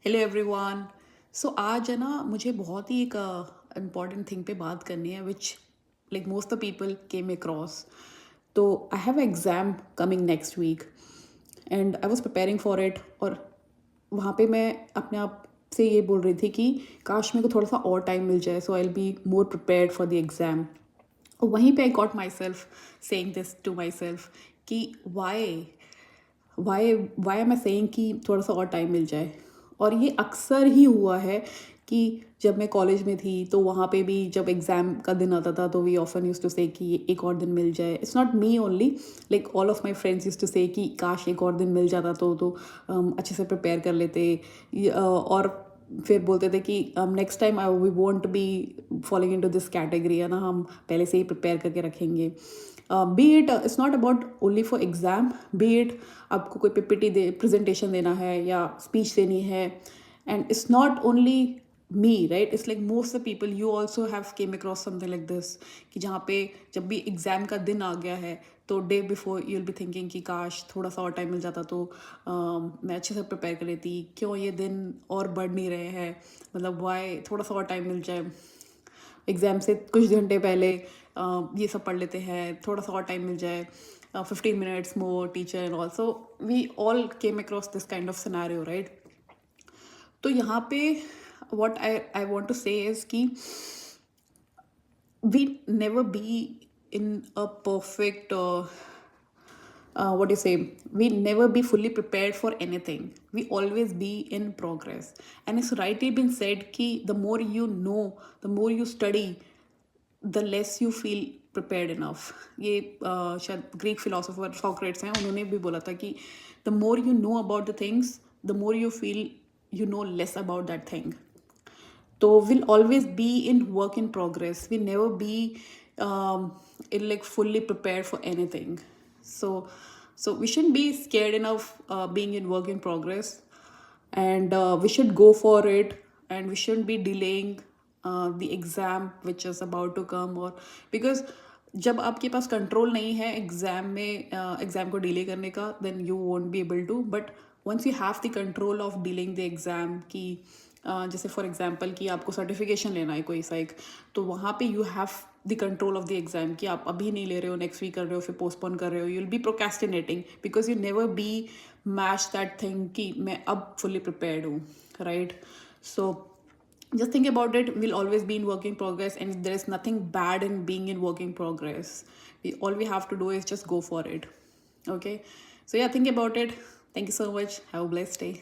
Hello everyone. सो आज है ना, मुझे बहुत ही एक इम्पॉर्टेंट थिंग पे बात करनी है which like most the people came across. तो I have exam coming next week and I was preparing for it. और वहाँ पे मैं अपने आप से ये बोल रही थी कि काश मेरे को थोड़ा सा और टाइम मिल जाए, so I will be more prepared for the exam. वहीं पे I got myself saying this to myself कि why why why am I saying कि थोड़ा सा और टाइम मिल जाए। और ये अक्सर ही हुआ है कि जब मैं कॉलेज में थी तो वहाँ पे भी जब एग्ज़ाम का दिन आता था तो we often use to say कि एक और दिन मिल जाए। It's not me only, like all of my friends use to say कि काश एक और दिन मिल जाता तो अच्छे से प्रिपेयर कर लेते। और फिर बोलते थे कि next time we won't be following into this category, है ना, हम पहले से ही प्रिपेयर करके रखेंगे। Be it it's not about only for exam, be it आपको कोई पीपीटी दे प्रेजेंटेशन देना है या स्पीच देनी है। And it's not only me, right, it's like most the people you also have came across something like this कि जहाँ पे जब भी एग्ज़ाम का दिन आ गया है तो day before you will be thinking कि काश थोड़ा सा और टाइम मिल जाता तो मैं अच्छे से प्रिपेयर कर लेती। क्यों ये दिन और बढ़ नहीं रहे हैं, मतलब वाई थोड़ा सा और टाइम मिल जाए, एग्ज़ाम से कुछ घंटे पहले ये सब पढ़ लेते हैं, थोड़ा सा और टाइम मिल जाए, 15 minutes more teacher and also we all came across this kind of scenario, right. तो यहाँ पे what I want to say is कि we never be in a perfect what do you say, we never be fully prepared for anything, we always be in progress. And it's rightly been said कि the more you know, the more you study, the less you feel prepared enough. ये शायद Greek philosopher Socrates हैं, उन्होंने भी बोला था कि the more you know about the things, the more you feel you know less about that thing. So we'll always be in work in progress, we never be in like fully prepared for anything. So we shouldn't be scared enough being in work in progress, and we should go for it, and we shouldn't be delaying the exam which is about to come. or because जब आपके पास control नहीं है exam में exam को delay करने का, then you won't be able to. But once you have the control of dealing the exam की जैसे फॉर एग्जांपल कि आपको सर्टिफिकेशन लेना है कोई सा एक, तो वहाँ पे you have the control of the exam कि आप अभी नहीं ले रहे हो, नेक्स्ट वीक कर रहे हो, फिर पोस्टपोन कर रहे हो, you will be procrastinating because you never be match that thing कि मैं अब फुल्ली प्रिपेयर्ड हूँ, right. So just think about it, we'll always be in work in progress, and there is nothing bad in being in work in progress. All we have to do is just go for it. Okay, so yeah, think about it. Thank you so much, have a blessed day.